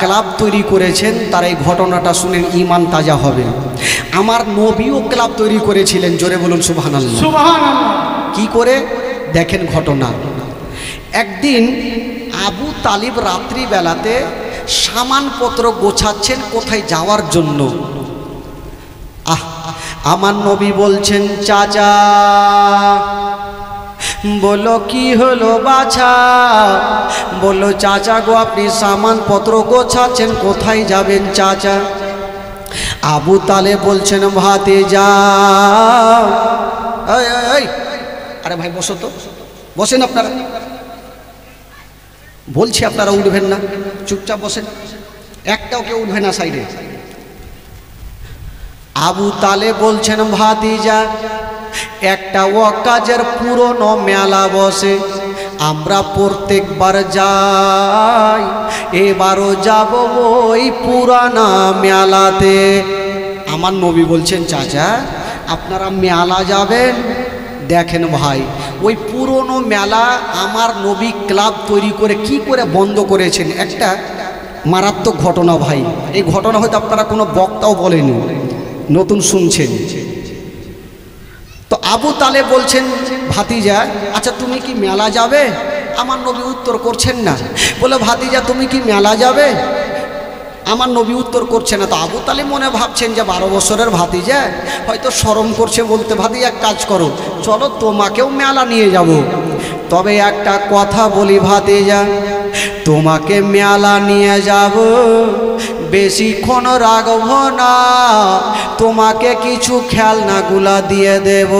Club তৈরি করেছেন তারা এই ঘটনাটা শুনে ঈমান তাজা হবে। আমার নবীও ক্লাব তৈরি করেছিলেন, জোরে বলুন সুবহানাল্লাহ। সুবহানাল্লাহ। কি করে দেখেন ঘটনা। একদিন আবু তালিব রাত্রিবেলাতে সামানপত্র গোছাচ্ছেন কোথায় যাওয়ার জন্য। আমার নবী বলছেন চাচা। বলো কি হলো বাছা? বললো চাচা গো আপনি সামানপত্র গোছাচ্ছেন, কোথায় যাবেন চাচা? আবু তালেব বলছেন ভাতিজা। আরে ভাই বসো তো, বসেন আপনারা। বলছি আপনারা উঠবেন না, চুপচাপ বসেন, একটাও কেউ উঠবে না সাইডে। আবু তালেব বলছেন ভাতিজা, একটা ওয়াকাজের পুরনো মেলা বসে, আমরা প্রত্যেকবার যাই, এবারও যাব ওই পুরানা মেলাতে। আমার নবী বলছেন চাচা আপনারা মেলা যাবেন? দেখেন ভাই, ওই পুরনো মেলা আমার নবী ক্লাব তৈরি করে কি করে বন্ধ করেছেন, একটা মারাত্মক ঘটনা ভাই। এই ঘটনা হয়তো আপনারা কোনো বক্তাও বলেনি, নতুন শুনছেন। তো আবু তালেব বলছেন ভাতিজা আচ্ছা তুমি কি মেলা যাবে? আমার নবী উত্তর করছেন না। বলে ভাতিজা তুমি কি মেলা যাবে? আমার নবী উত্তর করছে না। তো আবু তালেব মনে ভাবছেন যে 12 বছরের ভাতিজা হয়তো শরম করছে বলতে, ভাতিজা এক কাজ করো চলো তোমাকেও মেলা নিয়ে যাব। তবে একটা কথা বলি ভাতিজা, তোমাকে মেলা নিয়ে যাব, বেশিক্ষণ রাখব না, তোমাকে কিছু খেলনাগুলা দিয়ে দেব,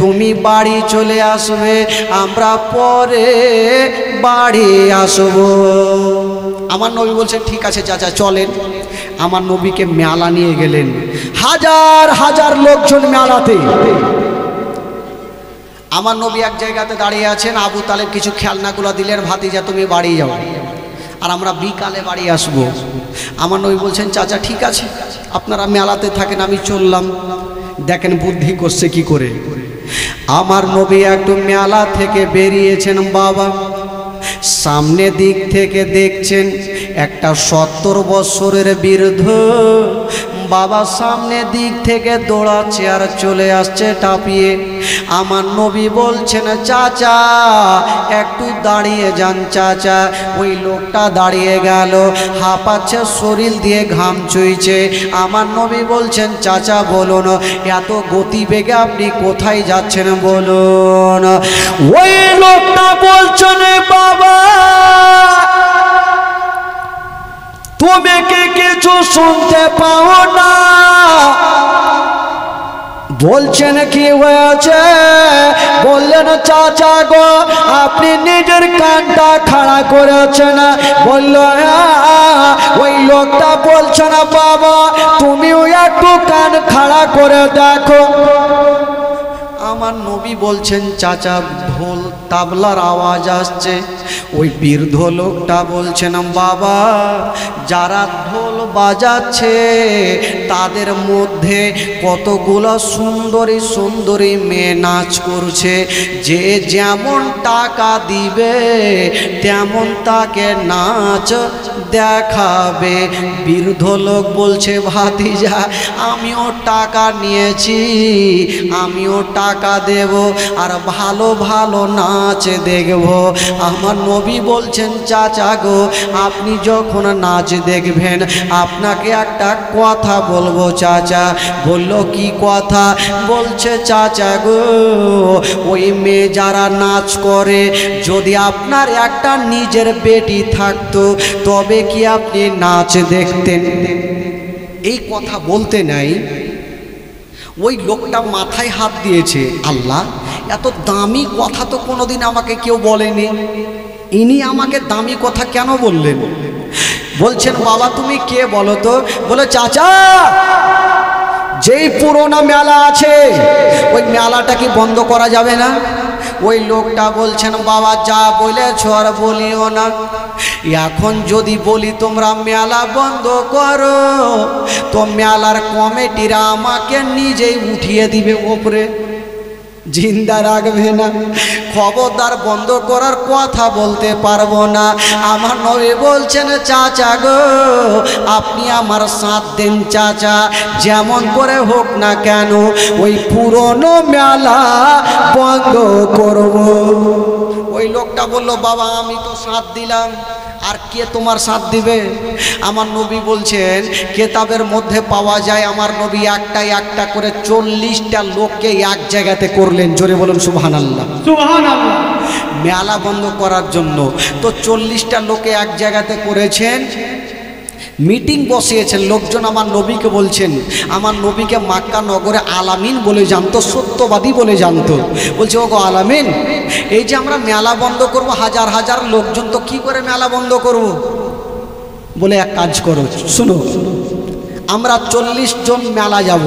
তুমি বাড়ি চলে আসবে, আমরা পরে বাড়ি আসব। আমার নবী বলছেন ঠিক আছে চাচা চলেন। আমার নবীকে মেলা নিয়ে গেলেন, হাজার হাজার লোকজন মেলাতে। আমার নবী এক জায়গাতে দাঁড়িয়ে আছেন, আবু তালেব কিছু খেলনাগুলো দিলেন, ভাতিজা তুমি বাড়ি যাও আর আমরা বিকালে বাড়ি আসব। আমার নবী বলছেন চাচা ঠিক আছে আপনারা মেলাতে থাকেন, আমি চললাম। দেখেন বুদ্ধি করছে কি করে। আমার নবী একটু মেলা থেকে বেরিয়েছেন বাবা, সামনে দিক থেকে দেখছেন একটা 70 বছরের বৃদ্ধ বাবা সামনে দিক থেকে দৌড়াচ্ছে আর চলে আসছে টাপিয়ে। আমার নবী বলছেন চাচা একটু দাঁড়িয়ে যান চাচা। ওই লোকটা দাঁড়িয়ে গেল, হাঁপাচ্ছে, শরীর দিয়ে ঘাম চুইছে। আমার নবী বলছেন চাচা বলুন এত গতিবেগে আপনি কোথায় যাচ্ছেন বলুন। ওই লোকটা বলছেন বাবা তুমি কি কিছু শুনতে পাও না? বলছেন কি হয়েছে? বললেন চাচা গো আপনি নিজের কানটা খাড়া করেছেন। বলল ওই লোকটা বলছে না বাবা তুমিও একটু কান খাড়া করে দেখো। আমার নবী বলছেন চাচা ঢোল তাবলার আওয়াজ আসছে। ওই বৃদ্ধ লোকটা বলছেন বাবা যারা ঢোল বাজাচ্ছে তাদের মধ্যে কতগুলো সুন্দরী সুন্দরী মেয়ে নাচ করছে, যে যেমন টাকা দিবে তেমন তাকে নাচ দেখাবে। বৃদ্ধ লোক বলছে ভাতিজা আমিও টাকা নিয়েছি, আমিও টাকা দেব আর ভালো ভালো নাচ দেখব। আমার নবী বলছেন চাচা গো আপনি যখন নাচ দেখবেন আপনাকে একটা কথা বলবো চাচা। বলল কি কথা? বলছে চাচা গো ওই মেয়ে যারা নাচ করে যদি আপনার একটা নিজের বেটি থাকতো তবে কি আপনি নাচ দেখতেন? এই কথা বলতে নাই ওই লোকটা মাথায় হাত দিয়েছে, আল্লাহ এত দামি কথা তো কোনোদিন আমাকে কেউ বলেনি, ইনি আমাকে দামি কথা কেন বললেন? বলছেন বাবা তুমি কে বলো তো? বলে চাচা যেই পুরোনো মেলা আছে ওই মেলাটা কি বন্ধ করা যাবে না? ওই লোকটা বলছেন বাবা যা বলেছ আর বলিও না, এখন যদি বলি তোমরা মেলা বন্ধ করো তো মেলার কমিটিরা আমাকে নিজেই উঠিয়ে দিবে ওপরে। জিন্দা রাখবে না। খবরদার বন্ধ করার কথা বলতে পারবো না। আমার নবী বলছেন চাচা গো আপনি আমার সাথ দেন চাচা, যেমন করে হোক না কেন ওই পুরনো মেলা বন্ধ করব। ওই লোকটা বলল বাবা আমি তো সাথ দিলাম, আর কে তোমার সাথ দিবে? আমার নবী বলছেন কেতাবের মধ্যে পাওয়া যায় আমার নবী একটা করে 40টা লোককে এক জায়গাতে করলেন। জোরে বলুন সুবহানাল্লাহ। সুবহানাল্লাহ। মেলা বন্ধ করার জন্য তো 40টা লোকে এক জায়গাতে করেছেন, মিটিং বসিয়েছেন। লোকজন আমার নবীকে বলছেন, আমার নবীকে মক্কা নগরে আলামিন বলে জানতো, সত্যবাদী বলে জানতো। বলছে ওগো আলামিন, এই যে আমরা মেলা বন্ধ করব, হাজার হাজার লোকজন, তো কি করে মেলা বন্ধ করব? বলে এক কাজ করো, শুনো, আমরা 40 জন মেলা যাব,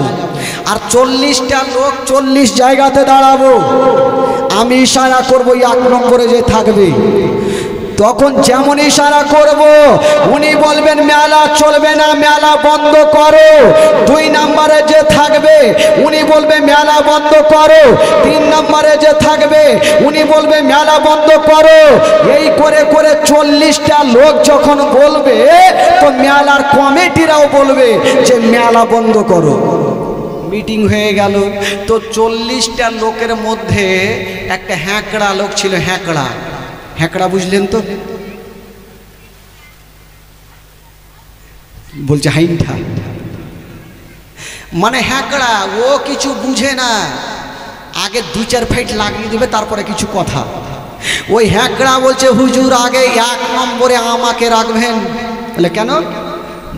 আর 40টা লোক 40 জায়গাতে দাঁড়াবো। আমি ইশারা করবো 1 নম্বরে যে থাকবে, তখন যেমন ইশারা করব উনি বলবেন মেলা চলবে না, মেলা বন্ধ করো। 2 নম্বরে যে থাকবে উনি বলবে মেলা বন্ধ করো। 3 নম্বরে যে থাকবে উনি বলবে মেলা বন্ধ করো। এই করে করে 40টা লোক যখন বলবে তো মেলার কমিটিরাও বলবে যে মেলা বন্ধ করো। মিটিং হয়ে গেল। তো 40টা লোকের মধ্যে একটা হ্যাঁকড়া লোক ছিল। হ্যাঁকড়া বুঝলেন তো? বলছে হাইন্ঠা, মানে হ্যাঁকড়া, ও কিছু বুঝে না, আগে 2-4 ফাইট লাগিয়ে দেবে তারপরে কিছু কথা। ওই হ্যাঁকড়া বলছে হুজুর আগে 1 নম্বরে আমাকে রাখবেন। বলে কেন?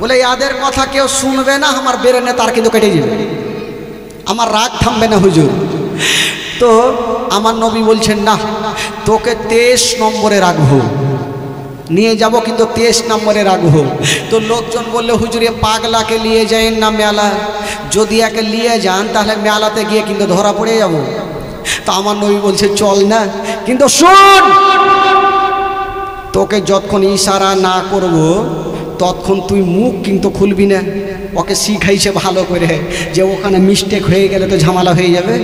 বলে এদের কথা কেউ শুনবে না, আমার বেরেনে তার কিন্তু কেটে যাবে, আমার রাগ থামবে না হুজুর। তো আমার নবী বলছেন না, তোকে 23 নম্বরে রাখবো, নিয়ে যাব কিন্তু 23 নম্বরে রাখবো। তো লোকজন বললে হুজুর এ পাগলাকে নিয়ে যায়েন না মেলা, যদি একে নিয়ে যান তাহলে মেলাতে গিয়ে কিন্তু ধরা পড়ে যাব। তো আমার নবী বলছে চল না, কিন্তু শোন, তোকে যতক্ষণ ইশারা না করব ততক্ষণ তুই মুখ কিন্তু খুলবি না। ওকে শিখাইছে ভালো করে যে ওখানে মিস্টেক হয়ে গেলে তো ঝামেলা হয়ে যাবে।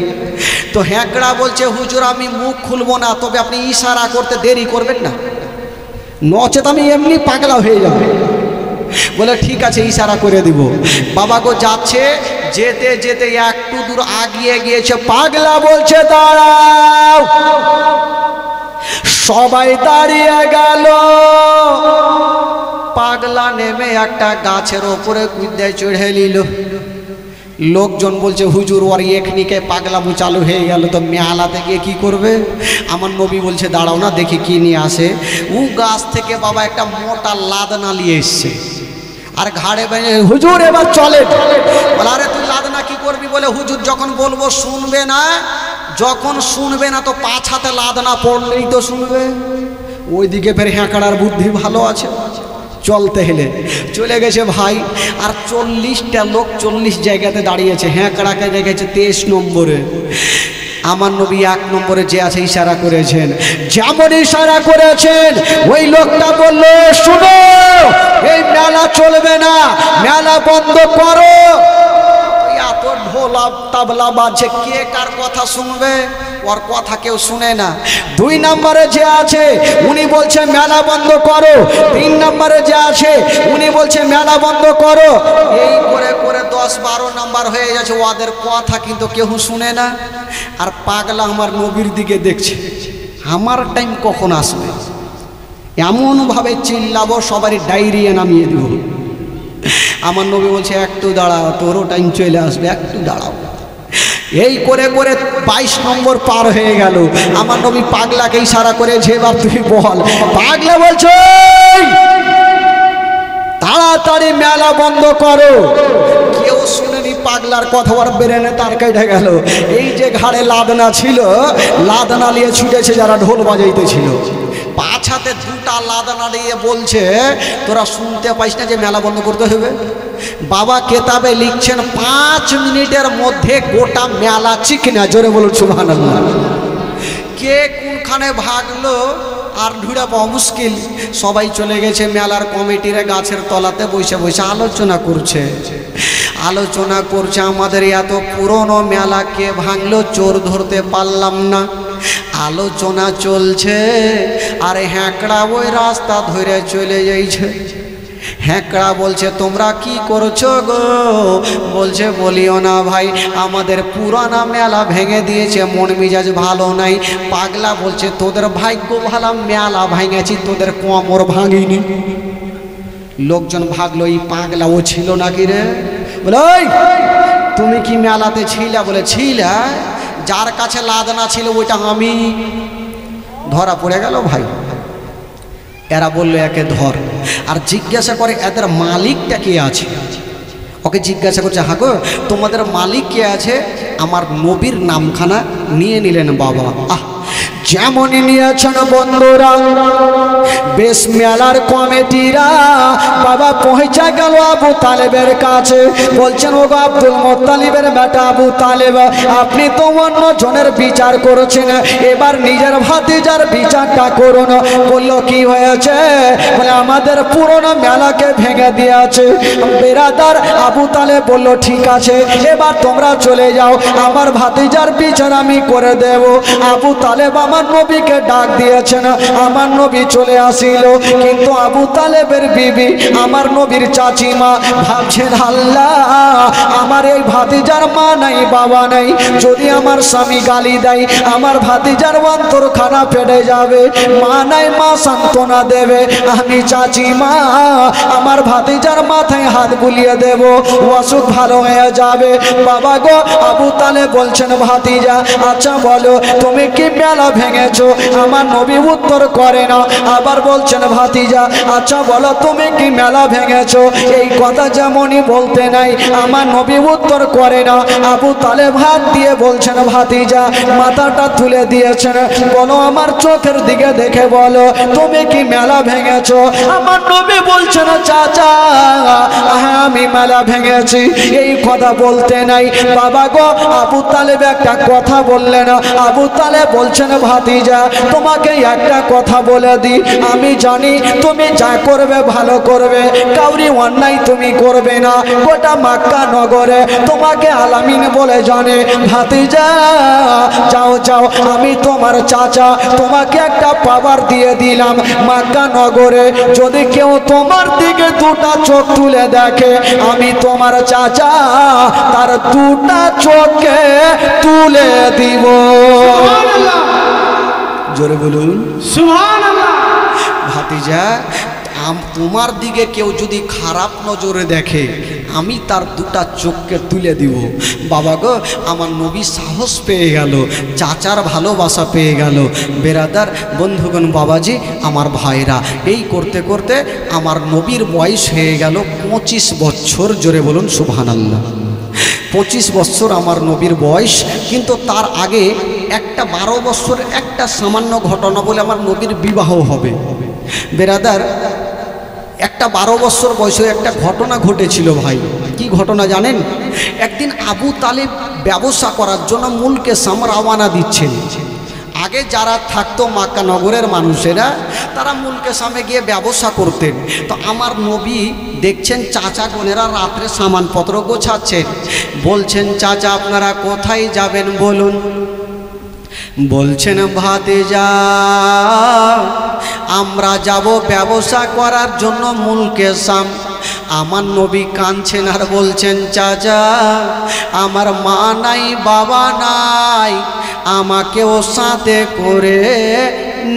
তো হ্যাঁকড়া বলছে হুজুর আমি মুখ খুলবো না, তবে আপনি ইশারা করতে দেরি করবেন না, নচেত আমি এমনি পাগলা হয়ে যাব। বলে ঠিক আছে ইশারা করে দিব। বাবা গো যাচ্ছে, যেতে যেতে একটু দূর আগিয়ে গিয়েছে, পাগলা বলছে দাঁড়াও। সবাই দাঁড়িয়ে গেল। পাগলা নেমে একটা গাছের ওপরে কুদে চড়ে নিল। লোকজন বলছে হুজুর ওর এখনিকে পাগলামু চালু হয়ে গেল, তো মেলাতে গিয়ে কি করবে? আমার নবী বলছে দাঁড়াও না দেখি কি নিয়ে আসে। ও গাছ থেকে বাবা একটা মোটা লাদনা নিয়ে এসছে, আর ঘাড়ে বেঁধে হুজুর এবার চলে। বলে আরে তুই লাদনা কি করবি? বলে হুজুর যখন বলবো শুনবে না, যখন শুনবে না তো 5 হাতে লাদনা পড়লেই তো শুনবে। ওইদিকে ফের হ্যাঁকড়ার বুদ্ধি ভালো আছে, চলতে হেলে চলে গেছে ভাই। আর 40টা লোক 40 জায়গাতে দাঁড়িয়েছে, হ্যাঁকড়াকে রেখেছে 23 নম্বরে। আমার নবী 1 নম্বরে যে আছে ইশারা করেছেন, যেমন ইশারা করেছেন ওই লোকটা বলল শুনো এই মেলা চলবে না, মেলা বন্ধ করো। এত ঢোলা তাবলা বাজছে, কে কার কথা শুনবে? ওর কথা কেউ শুনে না। 2 নম্বরে যে আছে উনি বলছে মেলা বন্ধ করো। 3 নম্বরে যে আছে উনি বলছে মেলা বন্ধ করো। এই করে করে 10-12 নম্বর হয়ে যাচ্ছে, ওদের কথা কিন্তু কেউ শুনে না। আর পাগলা আমার নবীর দিকে দেখছে, আমার টাইম কখন আসবে, এমনভাবে চিল্লাবো সবারই ডায়রিয়া নামিয়ে দেব। আমার নবী বলছে একটু দাঁড়াও, তোরও টাইম চলে আসবে, একটু দাঁড়াও। এই করে করে 22 নম্বর পার হয়ে গেল। আমার নবী পাগলাকে ইশারা করে যে এবার তুই বল। পাগলা বলছে তাড়াতাড়ি মেলা বন্ধ করো। কেউ শুনেনি পাগলার কথা, ওর ব্রেনে তার কেটে গেল। এই যে ঘাড়ে লাদনা ছিল, লাদনা নিয়ে ছুটেছে যারা ঢোল বাজাইতেছিল। 5 হাতে 2টা লাদনা নিয়ে বলছে তোরা শুনতে পাইস না যে মেলা বন্ধ করতে হবে? বাবা কেতাবে লিখছেন 5 মিনিটের মধ্যে গোটা মেলা চিকনা। জোরে বলুন সুবহানাল্লাহ। কে কোনখানে ভাগলো আর ঢুড়া পাওয়া মুশকিল। সবাই চলে গেছে মেলার কমিটির গাছের তলাতে বসে বসে আলোচনা করছে। আলোচনা করছে আমাদের এত পুরনো মেলা কে ভাঙলো, চোর ধরতে পারলাম না। আলোচনা চলছে আর হ্যাঁকড়া ওই রাস্তা ধরে চলে যাইছে। হ্যাঁকড়া বলছে তোমরা কি করছো গো? বলছে বলিও না ভাই, আমাদের পুরানা মেলা ভেঙে দিয়েছে, মন মেজাজ ভালো নাই। পাগলা বলছে তোদের ভাগ্য ভালো, মেলা ভেঙেছি, তোদের কোমর ভাঙিনি। লোকজন ভাগলো, এই পাগলা ও ছিল নাকি রে? বলে ওই তুমি কি মেলাতে ছিলা? বলে ছিলা, যার কাছে লাদনা ছিল ওইটা আমি। ধরা পড়ে গেল ভাই। এরা বললো একে ধর, আর জিজ্ঞাসা করে এদের মালিকটা কে আছে। ওকে জিজ্ঞাসা করছে হ্যাঁ গো তোমাদের মালিক কে আছে? আমার নবীর নামখানা নিয়ে নিলেন বাবা। যেমনই নিয়েছেন বন্ধুরা, বেশ মেলার কমিটিরা বাবা পৌঁছে গেল আবু তালেবের কাছে। বলছেন ও গো আব্দুল মুত্তালিবের বেটা আবু তালেব, আপনি তো অন্য জনের বিচার করেছেন, এবার নিজের ভাতিজার বিচারটা করুন। বলল কি হয়েছে? বলে আমাদের পুরনো মেলাকে ভেঙে দিয়েছে। বেরাদার আবু তালেব বলল ঠিক আছে, এবার তোমরা চলে যাও, আমার ভাতিজার বিচার আমি করে দেব। আবু তালেব আমার নবীকে ডাক দিয়েছেন, আমার নবী চলে আসিল। কিন্তু আবু তালেবের বিবি আমার নবীর চাচিমা ভাবছেন আল্লাহ আমার এই ভাতিজার মা নাই বাবা নাই, যদি আমার স্বামী গালি দেয় আমার ভাতিজার অন্তরখানা ফেটে যাবে। মা নাই, মা সান্ত্বনা দেবে, আমি চাচিমা আমার ভাতিজার মাথায় হাত বুলিয়ে দেব, অসুখ ভালো হয়ে যাবে। বাবা গো আবু তালেব বলছেন ভাতিজা আচ্ছা বলো তুমি কি মেলা ভেঙেছো? আমার নবী উত্তর করে না। আবার বলছেন ভাতিজা আচ্ছা বলো তুমি কি মেলা ভেঙেছো? এই কথা যেমনই বলতে নাই, আমার নবী উত্তর করে না। আবু তালেব হাত দিয়ে বলছেন ভাতিজা মাথাটা তুলে দিয়েছেন, বলো আমার চোখের দিকে দেখে বলো তুমি কি মেলা ভেঙেছো? আমার নবী বলছেন চাচা হ্যাঁ আমি মেলা ভেঙেছি। এই কথা বলতে নাই। বাবা গো আবু তালেব একটা কথা বললেন। আবু তালেব বলছেন ভাতিজা তোমাকে একটা কথা বলে দি, আমি জানি তুমি যা করবে ভালো করবে, কাউরি অন্যায় তুমি করবে না, গোটা মক্কা নগরে তোমাকে আলামিন বলে জানে। ভাতিজা যাও যাও, আমি তোমার চাচা, তোমাকে একটা পাওয়ার দিয়ে দিলাম মক্কা নগরে, যদি কেউ তোমার দিকে দুটা চোখ তুলে দেখে আমি তোমার চাচা তার দুটা চোখে তুলে দিব। জোরে বলুন সুবহানাল্লাহ। ভাতিজা তোমার দিকে কেউ যদি খারাপ নজরে দেখে আমি তার দুটা চোখকে তুলে দিব। বাবা গো আমার নবী সাহস পেয়ে গেল, চাচার ভালোবাসা পেয়ে গেল। বেরাদার বন্ধুগণ বাবাজি আমার ভাইরা, এই করতে করতে আমার নবীর বয়স হয়ে গেল 25 বছর। জোরে বলুন সুবহানাল্লাহ। 25 বছর আমার নবীর বয়স। কিন্তু তার আগে একটা 12 বছর একটা সামান্য ঘটনা বলে আমার নবীর বিবাহ হবে। বেরাদার একটা 12 বছর বয়সে একটা ঘটনা ঘটেছিল ভাই। কি ঘটনা জানেন? একদিন আবু তালেব ব্যবসা করার জন্য মুলকে শাম রওনা দিচ্ছেন। আগে যারা থাকতো মক্কা নগরের মানুষেরা তারা মুলকে শামে গিয়ে ব্যবসা করতেন। তো আমার নবী দেখছেন চাচা বোনেরা রাত্রে সামানপত্র গোছাচ্ছেন। বলছেন চাচা আপনারা কোথায় যাবেন বলুন? বলছেন ভাতিজা আমরা যাব ব্যবসা করার জন্য মুলকে শাম। আমার নবী কাঁদছেন আর বলছেন চাচা আমার মা নাই বাবা নাই, আমাকেও সাথে করে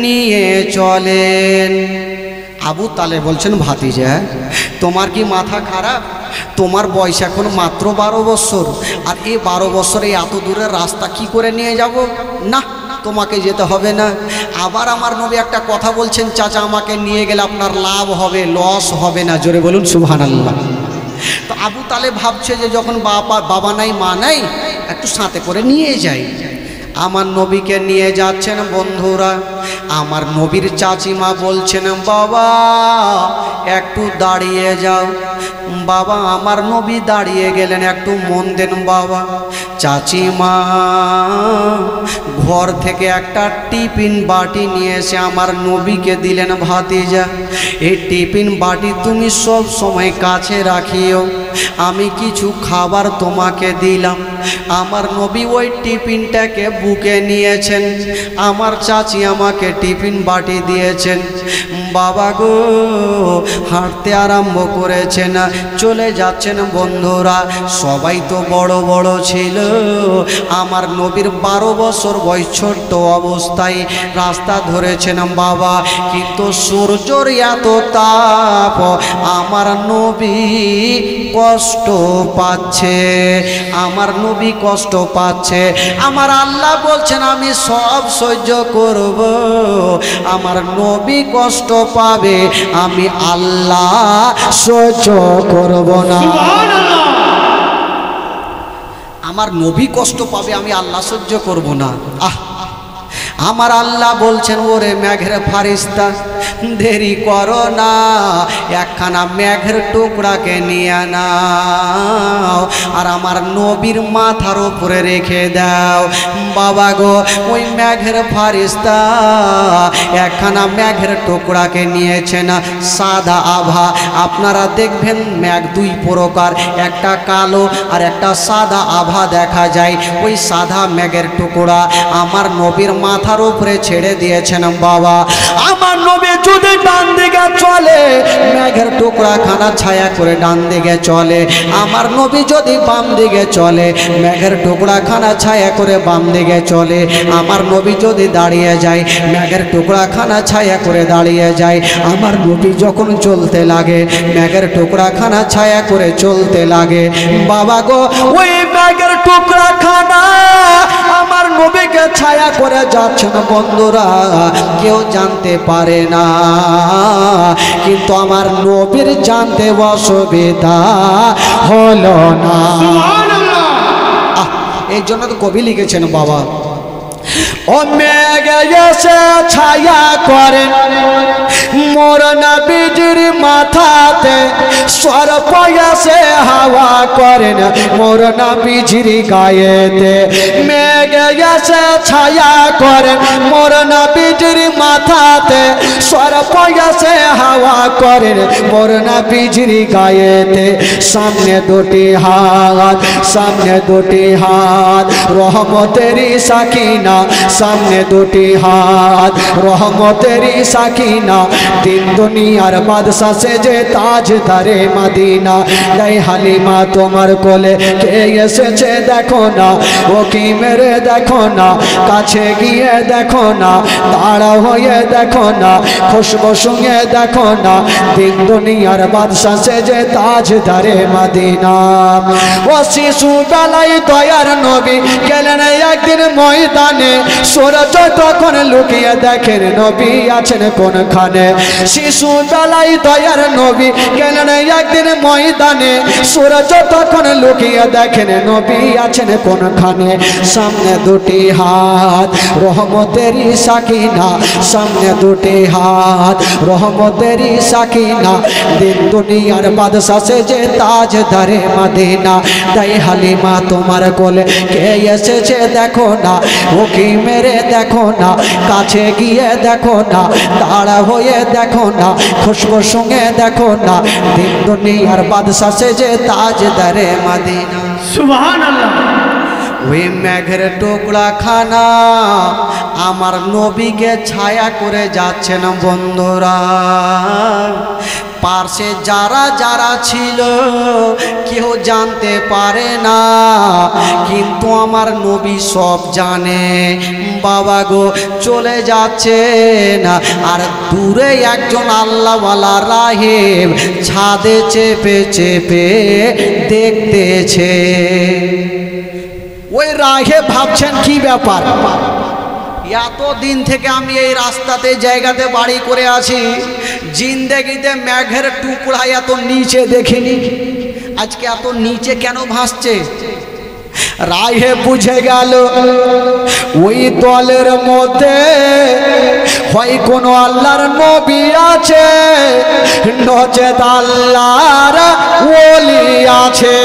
নিয়ে চলেন। আবু তালেব বলছেন ভাতিজা তোমার কি মাথা খারাপ? তোমার বয়স এখন মাত্র 12 বছর, আর এই 12 বছরে এত দূরের রাস্তা কি করে নিয়ে যাব? না তোমাকে যেতে হবে না। আবার আমার নবী একটা কথা বলছেন চাচা আমাকে নিয়ে গেলে আপনার লাভ হবে, লস হবে না। জোরে বলুন সুবহানাল্লাহ। তো আবু তালেব ভাবছে যে যখন বাবা নাই মা নাই একটু সাথে করে নিয়ে যাই। আমার নবীকে নিয়ে যাচ্ছেন বন্ধুরা। আমার নবীর চাচিমা বলছেন বাবা একটু দাঁড়িয়ে যাও। বাবা আমার নবী দাঁড়িয়ে গেলেন। একটু মন দেন বাবা। চাচিমা ঘর থেকে একটা টিফিন বাটি নিয়ে এসে আমার নবীকে দিলেন, ভাতিজা এই টিফিন বাটি তুমি সব সময় কাছে রাখিও, আমি কিছু খাবার তোমাকে দিলাম। আমার নবী ওই টিফিনটাকে বুকে নিয়েছেন, আমার চাচি আমাকে টিফিন বাটি দিয়েছেন। বাবা গো হাঁটতে আরম্ভ করেছেন, চলে যাচ্ছেন। বন্ধুরা সবাই তো বড় বড় ছিল, আমার নবীর 12 বছর বয়স, ছোট্ট অবস্থায় রাস্তা ধরেছেন বাবা। কিন্তু সূর্যের এত তাপ, আমার নবী কষ্ট পাচ্ছে, আমার নবী কষ্ট পাচ্ছে। আমার আল্লাহ বলছেন আমি সব সহ্য করব, আমার নবী কষ্ট পাবে, আমি আল্লাহ সহ্য করব না। আমার নবী কষ্ট পাবে, আমি আল্লাহ সহ্য করব না। আমার আল্লাহ বলছেন ওরে মেঘের ফারিস্তা দেরি করো না, একখানা মেঘের টুকরাকে নিয়ে নাও আর আমার নবীর মাথার উপরে রেখে দাও। বাবা গো ওই মেঘের ফারিস্তা একখানা মেঘের টুকরাকে নিয়েছেন, সাদা আভা। আপনারা দেখবেন মেঘ 2 প্রকার, একটা কালো আর একটা সাদা আভা দেখা যায়। ওই সাদা মেঘের টুকরা আমার নবীর মাথার উপরে ছেড়ে দিয়েছেন বাবা। আমার নবী যদি ডান দিকে চলে, মেঘের টুকরা খানা ছায়া করে ডান দিকে চলে। আমার নবী যদি বাম দিকে চলে, মেঘের টুকরা খানা ছায়া করে বাম দিকে চলে। আমার নবী যদি দাঁড়িয়ে যায়, মেঘের টুকরা খানা ছায়া করে দাঁড়িয়ে যায়। আমার নবী যখন চলতে লাগে, মেঘের টুকরা খানা ছায়া করে চলতে লাগে। বাবা গো ওই মেঘের টুকরা খানা আমার নবীকে ছায়া করে যাচ্ছেন। বন্ধুরা কেউ জানতে পারে না, কিন্তু আমার নবীর জানতে অসুবিধা হলো না। এই জন্য তো কবি লিখেছেন বাবা, ও মেঘে এসে ছায়া করে মোর নবীজির মাথাতে, সর্প এসে হাওয়া করেন মোর নবীজির গায়েতে। মেঘে এসে ছায়া করেন মোর নবীজির মাথাতে, সর্প এসে হাওয়া করেন মোর নবীজির গায়েতে। সামনে 2টি হাত, সামনে 2টি হাত রহমতেরই সাকিনা, সামনে 2টি হাত রহমতেরই সাকিনা। 3 দুনিয়ার বাদশা সেজে তাজদারে মদিনা। এই হালিমা তোমার কোলে কে এসেছে দেখো না, ও কি মেরে দেখো না, কাছে গিয়ে দেখো না, দাঁড়া হয়ে দেখো না, খুশবু সঙ্গে দেখো না। 3 দুনিয়ার বাদশা সেজে তাজদারে মদিনা। ও শিশু বেলায় দয়ার নবী গেলেন একদিন ময়দানে, সূরজ তখন লুকিয়ে দেখেন নবী আছেন কোনখানে। শিশু বেলায় দয়ার নবী গেলেন একদিন ময়দানে, সূরজ তখন লুকিয়ে দেখেন নবী আছেন কোনখানে। সামনে 2টি হাত রহমতেরই সাকিনা, সামনে 2টি হাত রহমতেরই সাকিনা। 3 দুনিয়ার বাদশা সেজে তাজদারে মদিনা। তাই হালিমা তোমার কোলে কে এসেছে দেখো না, ও কি মেরে দেখো না, কাছে গিয়ে দেখো না, দাঁড়া হয়ে দেখো না, খুশবু সঙ্গে দেখো না। 3 দুনিয়ার বাদশা সেজে তাজদারে মদিনা। সুবহানাল্লাহ। ওই মেঘের টুকরা খানা আমার নবীকে ছায়া করে যাচ্ছেন। বন্ধুরা পার্শ্বে যারা যারা ছিল কেউ জানতে পারে না, কিন্তু আমার নবী সব জানে। বাবা গো চলে যাচ্ছে না, আর দূরে একজন আল্লাহওয়ালা রাহেব ছাদে চেপে চেপে দেখতেছে। ওই রাহেব ভাবছেন কি ব্যাপার, এতদিন থেকে আমি এই রাস্তাতে জায়গাতে বাড়ি করে আছি, জিন্দেগিতে মেঘের টুকরা এত নিচে দেখিনি, আজকে এত নিচে কেন ভাসছে। রাহে বুঝে গেল ওই দলের মধ্যে হয় কোনো আল্লাহর নবী আছে, নচেত আল্লাহর ওলি আছে।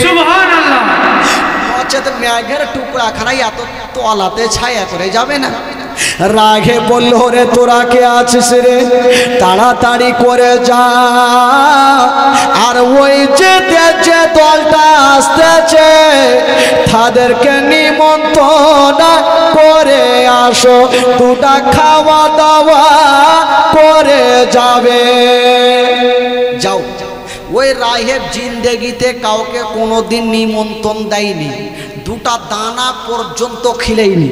সুবহানাল্লাহ। মেঘের টুকরাখানায় এত তলাতে ছায়া করে যাবে না। রাগে বলল, রে তোরা কে আছিস রে, তাড়াতাড়ি করে যা, আর ওই যে দলটা আসতেছে তাদেরকে নিমন্ত্রণ করে আসো, দুটা খাওয়া দাওয়া করে যাবে। যাও। ওই রাহেব জিন্দেগিতে কাউকে কোনোদিন নিমন্ত্রণ দেয়নি, দুটা দানা পর্যন্ত খিলেইনি।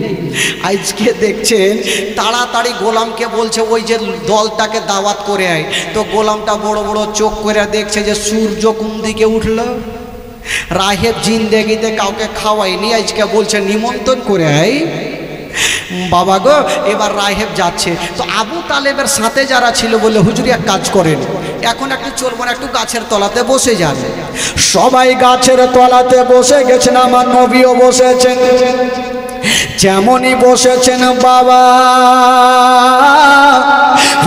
আজকে দেখছেন তাড়াতাড়ি গোলামকে বলছে ওই যে দলটাকে দাওয়াত করে আয়, তো গোলামটা বড় বড় চোখ করে দেখছে যে সূর্য কোন দিকে উঠল। রাহেব জিন্দেগিতে কাউকে খাওয়ায়নি, আজকে বলছে নিমন্ত্রণ করে আয়। বাবা গো, এবার রাহেব যাচ্ছে। তো আবু তালেবের সাথে যারা ছিল বলে, হুজুর এক কাজ করেন, এখন একটু চলবো না, একটু গাছের তলাতে বসে যান। সবাই গাছের তলাতে বসে গেছেন, আমার নবীও বসেছেন। যেমনই বসেছেন বাবা,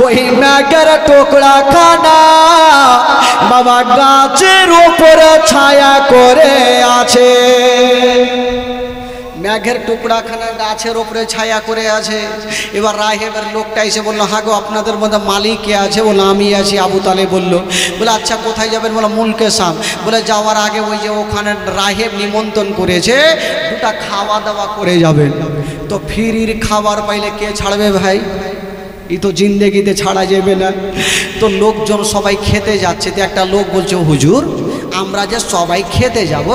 ওই মেঘের টুকরা খানা বাবা গাছের উপরে ছায়া করে আছে। মেঘের টুকরাখানা গাছের ওপরে ছায়া করে আছে। এবার রাহেবের লোকটা এসে বললো, হ্যাঁ গো, আপনাদের মধ্যে মালিক কে আছে? বললো আমি আছি। আবু তালেব বলল, বলে আচ্ছা কোথায় যাবেন? বলে মুলকে শাম। বলে যাওয়ার আগে ওই যে ওখানে রাহেব নিমন্ত্রণ করেছে, দুটা খাওয়া দাওয়া করে যাবেন। তো ফিরির খাবার পাইলে কে ছাড়বে ভাই? ই তো জিন্দেগিতে ছাড়া যাবে না। তো লোকজন সবাই খেতে যাচ্ছে। তো একটা লোক বলছে, হুজুর আমরা যে সবাই খেতে যাব,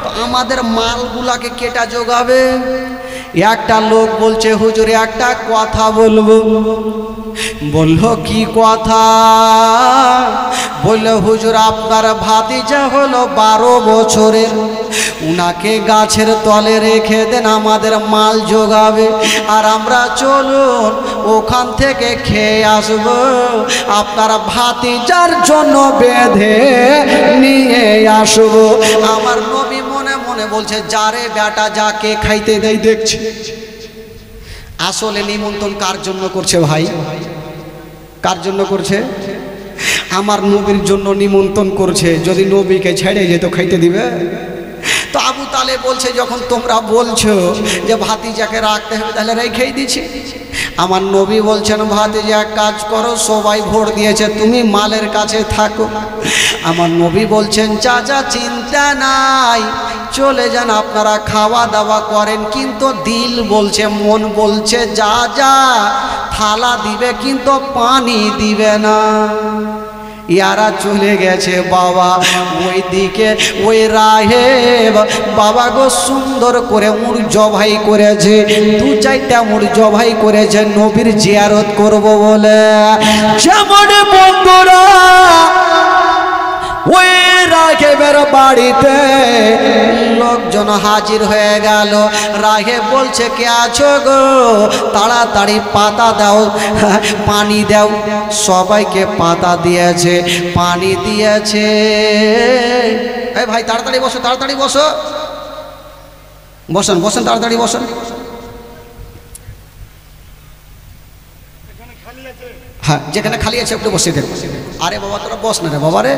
তো আমাদের মালগুলাকে কেটা জোগাবে? একটা লোক বলছে, হুজুর একটা কথা বলবো। বলল কি কথা? বলল হুজুর আপনার ভাতিজা হলো 12 বছরের, উনাকে গাছের তলে রেখে দেন, আমাদের মাল জোগাবে, আর আমরা চলুন ওখান থেকে খেয়ে আসবো, আপনার ভাতিজার জন্য বেঁধে নিয়ে আসবো। আমার নবী মনে মনে বলছে, যারে বেটা যাকে খাইতে দেয় দেখছি। আসলে নিমন্ত্রণ কার জন্য করছে ভাই? কার জন্য করছে? আমার নবীর জন্য নিমন্ত্রণ করছে। যদি নবীকে ছেড়ে যেত খাইতে দিবে? তো আবু তালেব বলছে, যখন তোমরা বলছো যে ভাতিজাকে রাখতে হবে, তাহলে রেখেই দিচ্ছি। আমার নবী বলছেন, ভাতিজা এক কাজ করো, সবাই ভোট দিয়েছে, তুমি মালের কাছে থাকো। আমার নবী বলছেন, চাচা চিন্তা নাই, চলে যান, আপনারা খাওয়া দাওয়া করেন। কিন্তু দিল বলছে, মন বলছে, যা যা থালা দিবে কিন্তু পানি দিবে না। ইয়ারা চলে গেছে বাবা। ওই দিকে ওই রাহেব বাবা গো সুন্দর করে উট জবাই করেছে, 2-4টা উট জবাই করেছে নবীর জিয়ারত করব বলে। যেমন বন্ধুরা ওই রাহেবের বাড়িতে লোকজন হাজির হয়ে গেল। রাহেব বলছে, কে আছো গো? তাড়াতাড়ি পাতা দাও, পানি দাও। সবাইকে পাতা দিয়েছে, পানি দিয়েছে। এই ভাই তাড়াতাড়ি বসো, তাড়াতাড়ি বসো, বসেন বসেন, তাড়াতাড়ি বসেন। হ্যাঁ, যেখানে খালি আছে একটু বসে দেন। আরে বাবা তোরা বস না রে বাবা রে।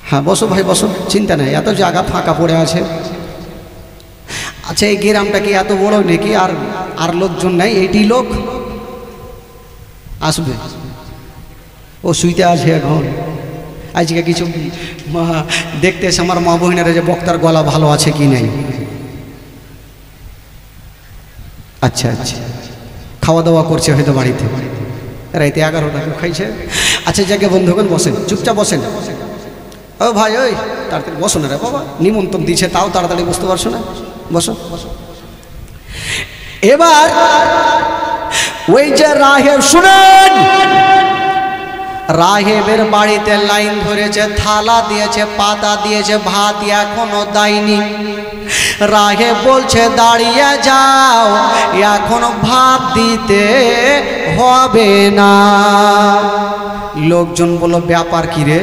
হ্যাঁ বসো ভাই বসো, চিন্তা নেই, এত জায়গা ফাঁকা পড়ে আছে। আচ্ছা এই গ্রামটা কি এত বড় নাকি আর লোকজন নাই? এইটি লোক আসবে, ও শুইতে আছে এখন। আজকে কিছু দেখতে এসে আমার মা বোনেরা যে বক্তার গলা ভালো আছে কি নাই। আচ্ছা আচ্ছা, খাওয়া দাওয়া করছে হয়তো বাড়িতে, রাইতে 11টা খাইছে। আচ্ছা যাকে বন্ধুগণ বসেন, চুপচাপ বসেন। ও ভাই ওই তাড়াতাড়ি বসো না রে বাবা, নিমন্ত্রণ দিচ্ছে তাও তাড়াতাড়ি বুঝতে পারছো না, বসো। এবার ওই যে রাহেব, শুনেন, রাহেবের বাড়িতে লাইন ধরেছে, থালা দিয়েছে, পাতা দিয়েছে, ভাত এখনো দেয়নি। রাহেব বলছে, দাঁড়িয়ে যাও, এখনো ভাত দিতে হবে না। লোকজন বলল, ব্যাপার কি রে?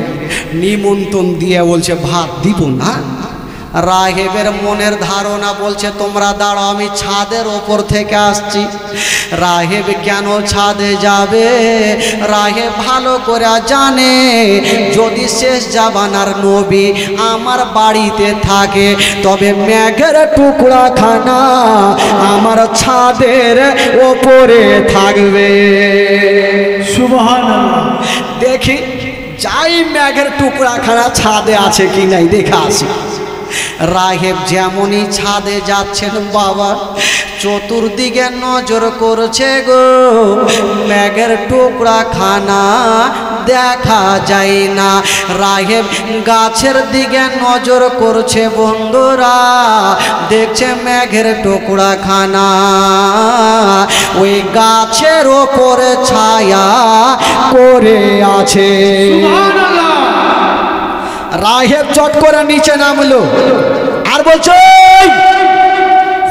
নিমন্ত্রণ দিয়ে বলছে ভাত দিব না? রাহেবের মনের ধারণা বলছে তোমরা দাঁড়াও, আমি ছাদের ওপর থেকে আসছি। রাহেব কেন ছাদে যাবে? রাহেব ভালো করে জানে যদি শেষ জামানার নবী আমার বাড়িতে থাকে তবে মেঘের টুকরা খানা আমার ছাদের ওপরে থাকবে। সুবহানাল্লাহ। দেখি যাই মেঘের টুকরা খানা ছাদে আছে কি নাই দেখে আসি। রাহেব যেমনই ছাদে যাচ্ছেন বাবা, চতুর্দিকে নজর করছে গো, মেঘের টুকরা খানা দেখা যায় না। রাহেব গাছের দিকে নজর করছে বন্ধুরা, দেখছে মেঘের টুকরা খানা ওই গাছের ওপরে ছায়া করে আছে। রাহেব চট করে নিচে নামলো আর বলছে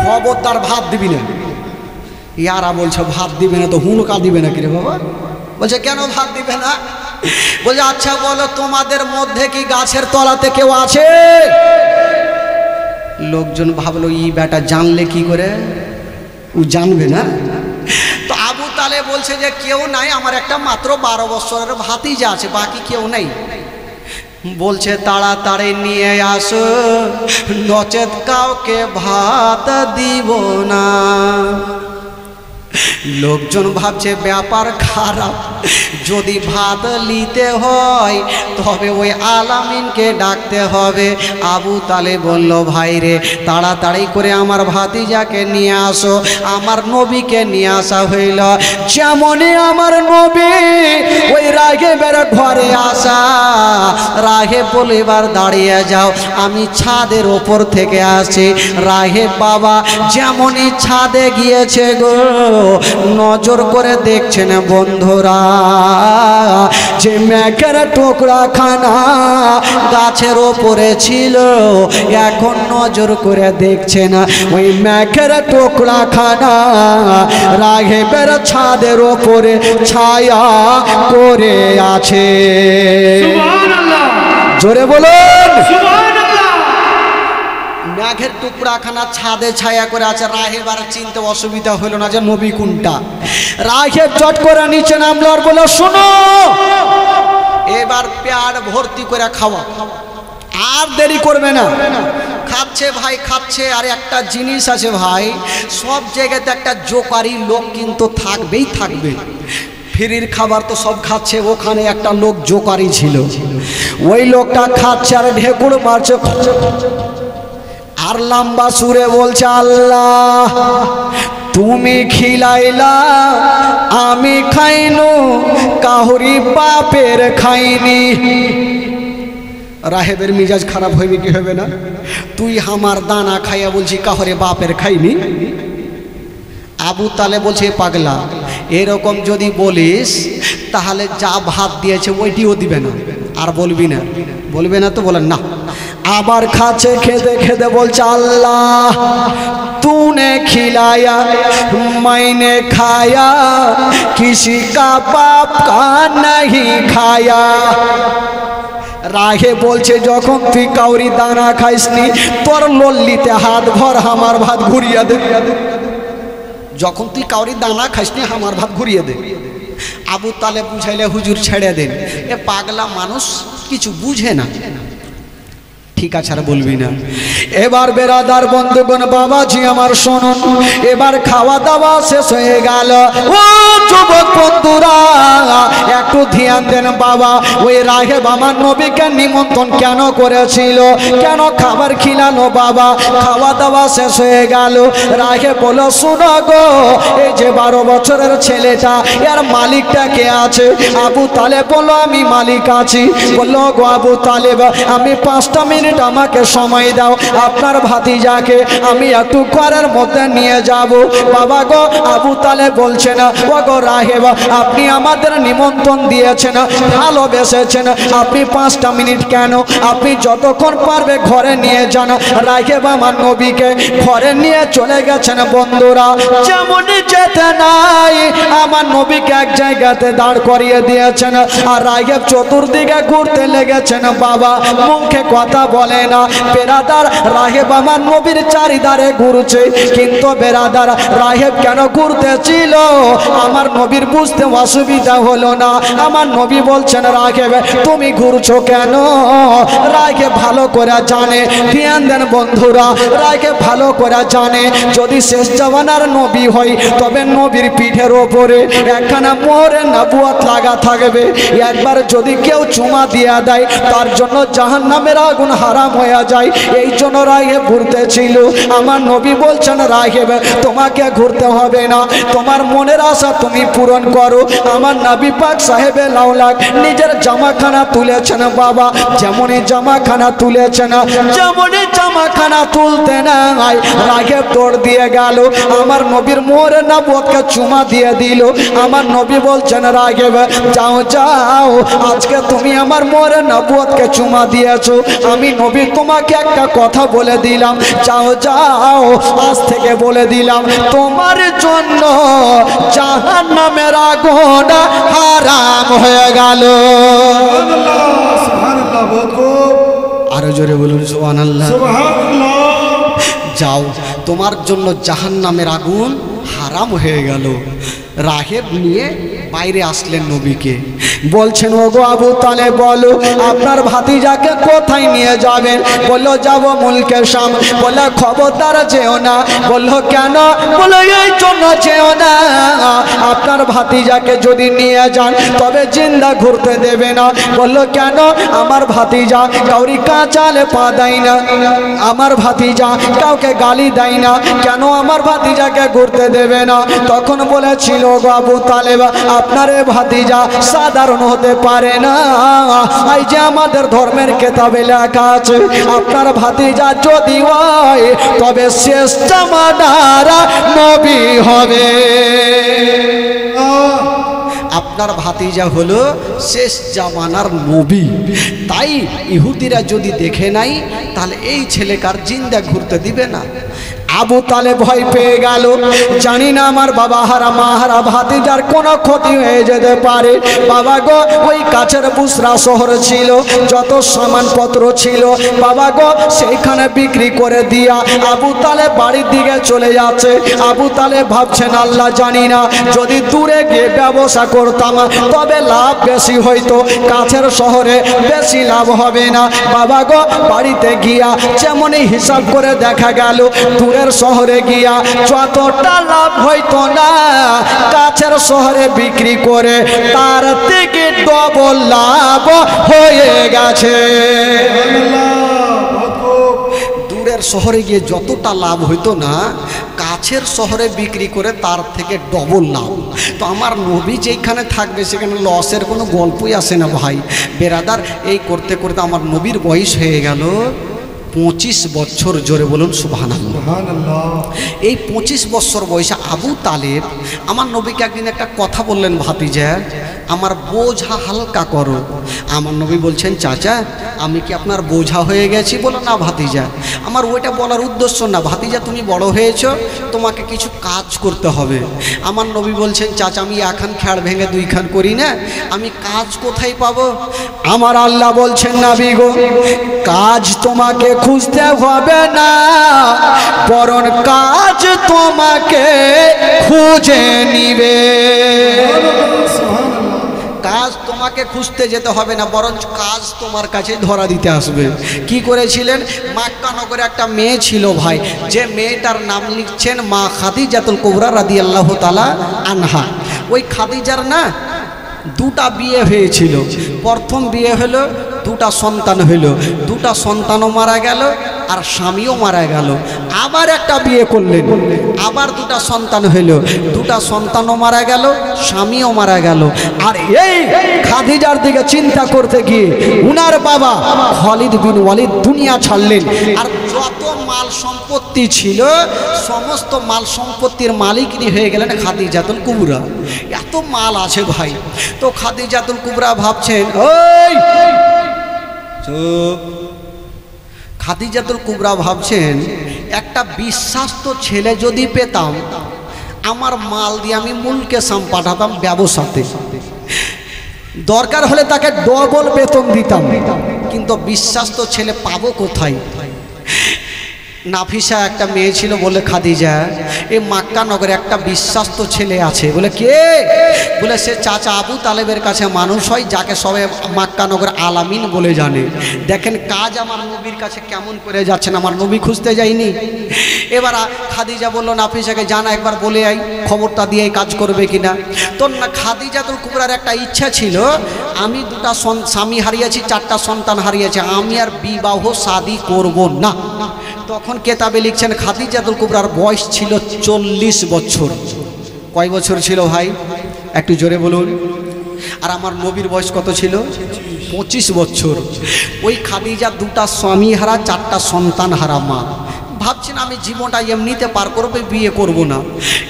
খবরদার ভাত দিবি না। ইয়ারা বলছে ভাত দিবে না তো হুনকা দিবে না কিরে বাবা? বলছে কেন ভাত দিবে না? বলছে আচ্ছা বলো তোমাদের মধ্যে কি গাছের তলাতে কেউ আছে? লোকজন ভাবলো ই বেটা জানলে কি করে, ও জানবে না। তো আবু তালে বলছে যে কেউ নাই, আমার একটা মাত্র 12 বছরের ভাতিজা আছে, বাকি কেউ নেই। বলছে তাড়াতাড়ি নিয়ে আসো, নচেত কাউকে ভাত দিব না। লোকজন ভাবছে ব্যাপার খারাপ, যদি ভাত নিতে হয় তবে ওই আলামিনকে ডাকতে হবে। আবু তালে বলল ভাই রে তাড়াতাড়ি করে আমার ভাতিজাকে নিয়ে আসো। আমার নবীকে নিয়ে আসা হইল। যেমনই আমার নবী ওই রাহেবের ঘরে আসা, রাহেব বলে এবার দাঁড়িয়ে যাও, আমি ছাদের ওপর থেকে আসি। রাহেব বাবা যেমনই ছাদে গিয়েছে গো, নজর করে দেখছেন বন্ধুরা যে মেঘের টুকরা খানা গাছের ওপরে ছিল, এখন নজর করে দেখছেন ওই মেঘের টুকরা খানা রাহেবের ছাদের ওপরে ছায়া করে আছে। সুবহানাল্লাহ। জোরে বলুন সুবহানাল্লাহ। মেঘের টুকরাখানা ছাদে ছায়া করে আছে। রাহেব আর চিনতে অসুবিধা হলো না যে নবী কোনটা। রাহেব চট করে নিচে নামলো আর বলে শোনো এবার পেট ভর্তি করে খাওয়া, আর দেরি করবে না। খাচ্ছে ভাই খাচ্ছে। আর একটা জিনিস আছে ভাই, সব জায়গাতে একটা জোকারি লোক কিন্তু থাকবেই থাকবে। ফ্রির খাবার তো সব খাচ্ছে, ওখানে একটা লোক জোকারি ছিল। ওই লোকটা খাচ্ছে আর ঢেকুর মারছে আর লম্বা সুরে বলছে আল্লাহ তুমি খিলাইলা আমি খাইনু, কাহুরি বাপের খাইনি। রাহেবের মিজাজ খারাপ হইবে কি হবে না? তুই আমার দানা খাইয়া বলছি কাহরে বাপের খাইনি। আবু তালে বলছে পাগলা, এরকম যদি বলিস তাহলে যা ভাত দিয়েছে ওইটিও দিবে না, আর বলবি না। বলবে না তো বলেন না। আবার খাচ্ছে, খেতে খেতে বলছে আল্লাহ तूने खिलाया मैंने खाया, किसी का बाप का नहीं खाया। রাহে বলছে যখন তুই কাউরি দানা খাইসনি তোর লল্লিতে হাত ভর আমার ভাত ঘুরিয়ে দে। যখন তুই কাউরি দানা খাইসনি আমার ভাত ঘুরিয়ে দে। আবু তালে বুঝাইলে হুজুর ছেড়ে দেন, এ পাগলা মানুষ কিছু বুঝে না। ঠিক আছে আর বলবি না। এবার বেরাদার বন্ধুগণ বাবাজি আমার শুনুন, এবার খাওয়া দাওয়া শেষ হয়ে গেল। ও যুবক বন্ধুরা একটু ধ্যান দেন বাবা, ওই রাহেব আমার নবীকে নিমন্ত্রণ কেন করেছিল, কেন খাবার খিলানো বাবা? খাওয়া দাওয়া শেষ হয়ে গেল। রাহেব বলো শুনো গো, এই যে 12 বছরের ছেলেটা এর মালিকটা কে আছে? আবু তালেব বলল আমি মালিক আছি। বললো গো আবু তালেব আমি 5টা মিনিট আমাকে সময় দাও, আপনার ভাতিজাকে আমি একটু ঘরের মধ্যে নিয়ে যাব। বাবা গো আবু তালেব বলছে না, ও গো রাহেব আপনি আমাদের নিমন্ত্রণ দিয়েছেন, ভালোবেসেছেন, আপনি 5টা মিনিট কেন, আপনি যতক্ষণ পারবে ঘরে নিয়ে যান। রাহেব আমার নবীকে ঘরে নিয়ে চলে গেছেন। বন্ধুরা যেমনই যেতে নাই আমার নবীকে এক জায়গাতে দাঁড় করিয়ে দিয়েছেন। আর রাহেব চতুর্দিকে ঘুরতে লেগেছেন। বাবা মুখে কথা বলে না। বেরাদার রাহেব আমার নবীর চারিধারে ঘুরছে, কিন্তু বেরাদার রাহেব কেন ঘুরতেছিল আমার নবীর বুঝতে অসুবিধা হলো না। আমার নবী বলছেন রাহেব তুমি ঘুরছো কেন? রাহেব ভালো করে জানে, ধ্যান দেন বন্ধুরা, রাহেব ভালো করে জানে যদি শেষ জামানার নবী হয় তবে নবীর পিঠের ওপরে একখানা মোহরে নবুয়ত লাগা থাকবে। একবার যদি কেউ চুমা দিয়ে দেয় তার জন্য জাহান্নামের আগুন হারাম হয়ে যায়। এই জন্য রাহেব ঘুরতেছিল। আমার নবী বলছেন রাহেব তোমাকে ঘুরতে হবে না, তোমার মনের আশা তুমি পূরণ করো। আমার নবী পাক সাহেবে লাউলাক নিজের জামাখানা তুলেছেন বাবা, যেমনই জামাখানা তুলেছেন যেমনই জামাখানা তুলতে নাই রাহেব দৌড় দিয়ে গেল, আমার নবীর মোহরে নবুয়তকে চুমা দিয়ে দিল। আমার নবী বলছেন রাহেব যাও যাও, আজকে তুমি আমার মোহরে নবুয়তকে চুমা দিয়েছো, আমি নবী তোমাকে একটা কথা বলে দিলাম, যাও যাও আজ থেকে বলে দিলাম তোমার জন্য জাহান্নামের আগুন হারাম হয়ে গেল। সুবহানাল্লাহ, বহুত খুব। আরো জোরে বলুন সুবহানাল্লাহ। সুবহানাল্লাহ। যাও তোমার জন্য জাহান্নামের আগুন হারাম হয়ে গেল। রাহেব নিয়ে বাইরে আসলেন নবীকে, বলছেন ওগো আবু তালেব বলো আপনার ভাতিজাকে কোথায় নিয়ে যাবেন? বললো যাব মুলকে শাম। বললো খবরদার যেও না। বললো কেন? বললো এই জন্য যেও না, আপনার ভাতিজাকে যদি নিয়ে যান তবে জিন্দা ঘুরতে দেবে না। বললো কেন? আমার ভাতিজা কাউরি কাঁচালে পা দেয় না, আমার ভাতিজা কাউকে গালি দেয় না, কেন আমার ভাতিজাকে ঘুরতে দেবে না? তখন বলেছিল গো আবু তালেব আপনার ভাতিজা সাধারণ হতে পারে না, এই যে আমাদের ধর্মের কেতাবে লেখা আছে আপনার ভাতিজা যদি হয় তবে শেষ জামানার নবী হবে। আপনার ভাতিজা হলো শেষ জামানার নবী। তাই ইহুদিরা যদি দেখে নাই তাহলে এই ছেলেকার জিন্দা ঘুরতে দিবে না। আবু তালেব ভয় পেয়ে গেল, জানি না আমার বাবা হারা মা হারা ভাতিজার কোনো ক্ষতি হয়ে যেতে পারে। বাবা গো ওই কাছের বুসরা শহর ছিল, যত সামানপত্র ছিল বাবা গো সেইখানে বিক্রি করে দিয়া আবু তালেব বাড়ির দিকে চলে যাচ্ছে। আবু তালেব ভাবছেন আল্লাহ জানি না যদি দূরে গিয়ে ব্যবসা করতাম তবে লাভ বেশি হইতো, কাছের শহরে বেশি লাভ হবে না। বাবা গো বাড়িতে গিয়া যেমনই হিসাব করে দেখা গেল দূরের শহরে গিয়া যতটা লাভ হইতো না কাছের শহরে বিক্রি করে তার থেকে ডবল লাভ হয়ে গেছে। দূরের শহরে গিয়ে যতটা লাভ হইতো না কাছের শহরে বিক্রি করে তার থেকে ডবল লাভ। তো আমার নবী যেখানে থাকবে সেখানে লসের কোনো গল্পই আসে না ভাই বেরাদার। এই করতে করতে আমার নবীর বয়স হয়ে গেল 25 বছর। জোরে বলুন সুবহানাল্লাহ। এই 25 বছর বয়সে আবু তালেব আমার নবীকে একদিন একটা কথা বললেন, ভাতিজা আমার বোঝা হালকা করো। আমার নবী বলছেন চাচা আমি কি আপনার বোঝা হয়ে গেছি? বলো না ভাতিজা, আমার ওইটা বলার উদ্দেশ্য না, ভাতিজা তুমি বড় হয়েছো তোমাকে কিছু কাজ করতে হবে। আমার নবী বলছেন চাচা আমি এখন খেয়াল ভেঙে দুই খান করি না, আমি কাজ কোথায় পাবো? আমার আল্লাহ বলছেন নবী গো কাজ তোমাকে খুঁজতে হবে না, বরং কাজ তোমাকে খুঁজে নিবে। কাজ তোমাকে খুঁজতে যেতে হবে না, বরং কাজ তোমার কাছে ধরা দিতে আসবে। কি করেছিলেন? মক্কা নগরে একটা মেয়ে ছিল ভাই, যে মেয়েটার নাম লিখছেন মা খাদিজাতুল কুবরা রাদিয়াল্লাহু তাআলা আনহা। ওই খাদিজার না দুটা বিয়ে হয়েছিল। প্রথম বিয়ে হলো, দুটা সন্তান হইল, দুটা সন্তানও মারা গেল আর স্বামীও মারা গেল। আবার একটা বিয়ে করলেন, আবার দুটা সন্তান হইল, দুটা সন্তানও মারা গেল স্বামীও মারা গেল। আর এই খাদিজার দিকে চিন্তা করতে গিয়ে উনার বাবা খালিদ বিন ওয়ালিদ দুনিয়া ছাড়লেন। আর যত মাল সম্পত্তি ছিল সমস্ত মাল সম্পত্তির মালিকই হয়ে গেলেন খাদিজাতুল কুবরা। এত মাল আছে ভাই। তো খাদিজাতুল কুবরা ভাবছেন ওই খাদিজাতুল কুবরা ভাবছেন একটা বিশ্বাস্ত ছেলে যদি পেতাম আমার মাল দিয়ে আমি মুলকে শাম পাঠাতাম ব্যবসাতে। দরকার হলে তাকে ডবল বেতন দিতাম, কিন্তু বিশ্বাস তো ছেলে পাবো কোথায়? নাফিসা একটা মেয়ে ছিল বলে খাদিজা, এই মাক্কা নগরে একটা বিশ্বাস্ত ছেলে আছে। বলে কে? বলে সে চাচা আবু তালেবের কাছে মানুষ হয়, যাকে সবাই মাক্কা নগর আলামিন বলে জানে। দেখেন কাজ আমার নবীর কাছে কেমন করে যাচ্ছেন, আমার নবী খুঁজতে যায়নি। এবার খাদিজা বলল নাফিসাকে, জানা একবার বলে আই, খবরটা দিয়ে কাজ করবে কিনা। তো খাদিজাতুল কুবরার একটা ইচ্ছা ছিল, আমি দুটা স্বামী হারিয়েছি, 4টা সন্তান হারিয়েছি, আমি আর বিবাহ শাদী করব না। তখন কেতাবে লিখছেন খাদিজাতুল কুবরার বয়স ছিল 40 বছর। কয় বছর ছিল ভাই? একটু জোরে বলুন। আর আমার নবীর বয়স কত ছিল? 25 বছর। ওই খাদিজা 2টা স্বামী হারা, 4টা সন্তান হারা মা। ভাবছেন আমি জীবনটা এমনিতে পার করবো, বিয়ে করব না।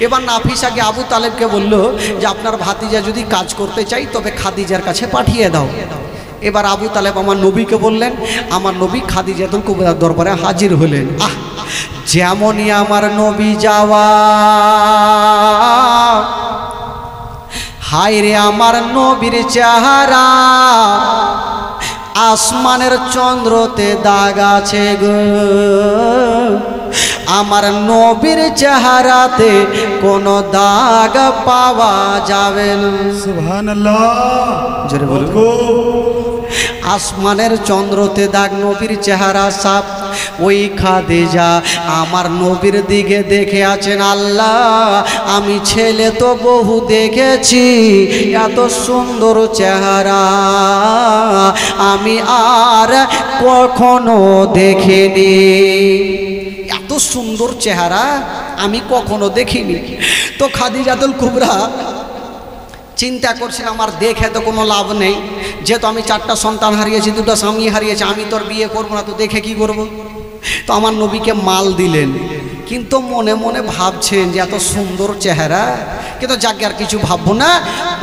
এবার নাফিসাকে আবু তালেবকে বলল যে আপনার ভাতিজা যদি কাজ করতে চাই তবে খাদিজার কাছে পাঠিয়ে দাও। এবার আবু তালেব আমার নবীকে বললেন, আমার নবী খাদিজাতুল কুবরার দরবারে হাজির হলেন। যেমনই আমার নবী যাওয়া, হায় রে আমার নবীর চেহারা, আসমানের চন্দ্রতে দাগ আছে গো, আমার নবীর চেহারাতে কোনো দাগ পাওয়া যাবে না। সুবহানাল্লাহ, জোরে বলুন। আসমানের চন্দ্রতে দাগ, নবীর চেহারা সাফ। ওই খাদিজা আমার নবীর দিকে দেখে আছেন, আল্লাহ আমি ছেলে তো বহু দেখেছি, এত সুন্দর চেহারা আমি আর কখনো দেখিনি, এত সুন্দর চেহারা আমি কখনো দেখিনি। তো খাদিজাতুল কুবরা চিন্তা করছেন আমার দেখে তো কোনো লাভ নেই, যেহেতু আমি 4টা সন্তান হারিয়েছি, 2টা স্বামী হারিয়েছি, আমি তো আর বিয়ে করবো না, তো দেখে কি করব। তো আমার নবীকে মাল দিলেন, কিন্তু মনে মনে ভাবছেন যে এত সুন্দর চেহারা, কিন্তু যাকে আর কিছু ভাববো না।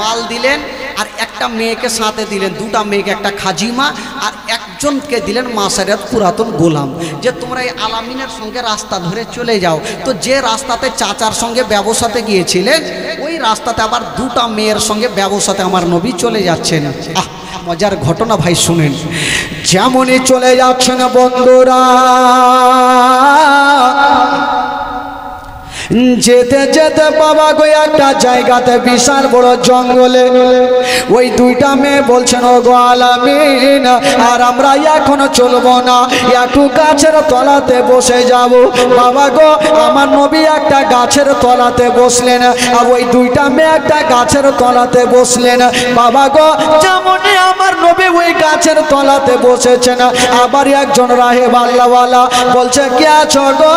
মাল দিলেন, আর একটা মেয়েকে সাথে দিলেন, 2টা মেয়েকে, একটা খাজিমা আর একজনকে দিলেন মাসারিয়াত পুরাতন গোলাম, যে তোমরা এই আলামিনের সঙ্গে রাস্তা ধরে চলে যাও। তো যে রাস্তাতে চাচার সঙ্গে ব্যবসাতে গিয়েছিলেন, ওই রাস্তাতে আবার 2টা মেয়ের সঙ্গে ব্যবসাতে আমার নবী চলে যাচ্ছেন। মজার ঘটনা ভাই শুনেন। যেমনই চলে যাচ্ছেন বন্ধুরা, যেতে যেতে বাবা গো একটা জায়গাতে বিশাল বড় জঙ্গলে, ওই 2টা মেয়ে বলছেন ও গো আলামিন, আর আমরা এখনো চলবো না, একটু গাছের তলাতে বসে যাব। বাবা গো আমার নবী একটা গাছের তলাতে বসলেন, আর ওই 2টা মেয়ে একটা গাছের তলাতে বসলেন। বাবা গো যেমনই আমার নবী ওই গাছের তলাতে বসেছেন, আবার একজন রাহেব আল্লাহওয়ালা বলছে কে আছো গো?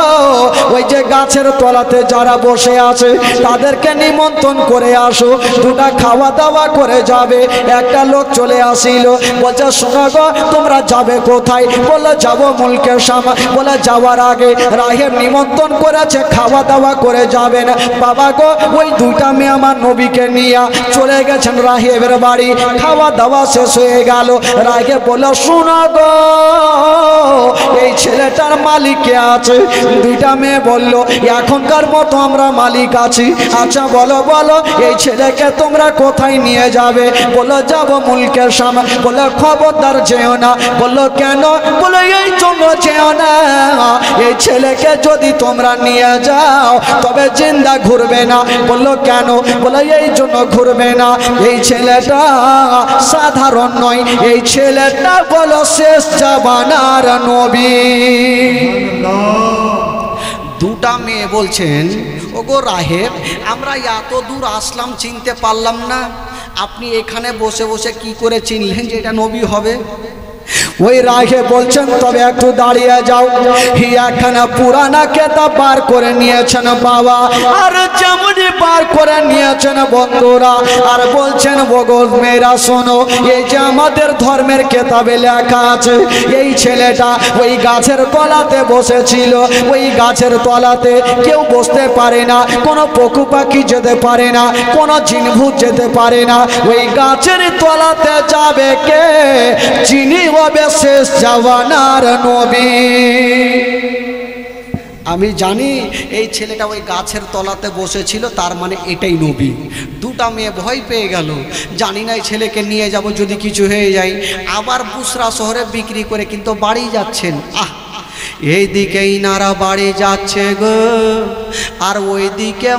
ওই যে গাছের তলাতে যারা বসে আছে তাদেরকে নিমন্ত্রণ করে আসো, 2টা খাওয়া দাওয়া করে যাবে। একটা লোক চলে আসিল, বলছে শোনো গো তোমরা যাবে কোথায়? বলে যাবো মুলকের শাম। বলে যাওয়ার আগে রাহেব নিমন্ত্রণ করেছে, খাওয়া দাওয়া করে যাবেন। বাবা গো ওই 2টা মেয়ে আমার নবীকে নিয়ে চলে গেছেন রাহেবের বাড়ি। খাওয়া দাওয়া শেষ হয়ে গেল, রাহেব বলে শোনো গো এই ছেলেটার মালিক কে আছে? 2টা মেয়ে বলল এখনকার মতো আমরা মালিক আছি। আচ্ছা বলো বলো এই ছেলেকে তোমরা কোথায় নিয়ে যাবে? বলো যাবো মুলকের সামনে। বলে খবরদার যেও না। বললো কেন? বলে এই জন্য যেও না, এই ছেলেকে যদি তোমরা নিয়ে যাও তবে জিন্দা ঘুরবে না। বললো কেন? বলে এই জন্য ঘুরবে না, এই ছেলেটা সাধারণ নয়, এই ছেলেটা বলো শেষ জামানার নবী। 2টা মেয়ে বলছেন ওগো রাহেব আমরা এত দূর আসলাম চিনতে পারলাম না, আপনি এখানে বসে বসে কি করে চিনলেন যে এটা নবী হবে? ওই রাহে বলছেন তবে একটু দাঁড়িয়ে যাও, একখানা পুরানা কেতাব বার করে নিয়েছেন বাবা, আর যেমনই বার করে নিয়েছেন বন্ধুরা, আর বলছেন বগল মেয়েরা শোনো, এই যে আমাদের ধর্মের কেতাবে লেখা আছে এই ছেলেটা ওই গাছের তলাতে বসেছিল, ওই গাছের তলাতে কেউ বসতে পারে না, কোনো পশু পাখি যেতে পারে না, কোনো জিনভূত যেতে পারে না, ওই গাছের তলাতে যাবে কে? যিনি হবে শেষ জামানার নবী। আমি জানি এই ছেলেটা ওই গাছের তলাতে বসেছিল, তার মানে এটাই নবী। দুটা মেয়ে ভয় পেয়ে গেল, জানি না এই ছেলেকে নিয়ে যাব যদি কিছু হয়ে যায়। আবার বুসরা শহরে বিক্রি করে কিন্তু বাড়ি যাচ্ছেন। এই দিকে ইনারা বাড়ি যাচ্ছে গো, আর ওই দিকে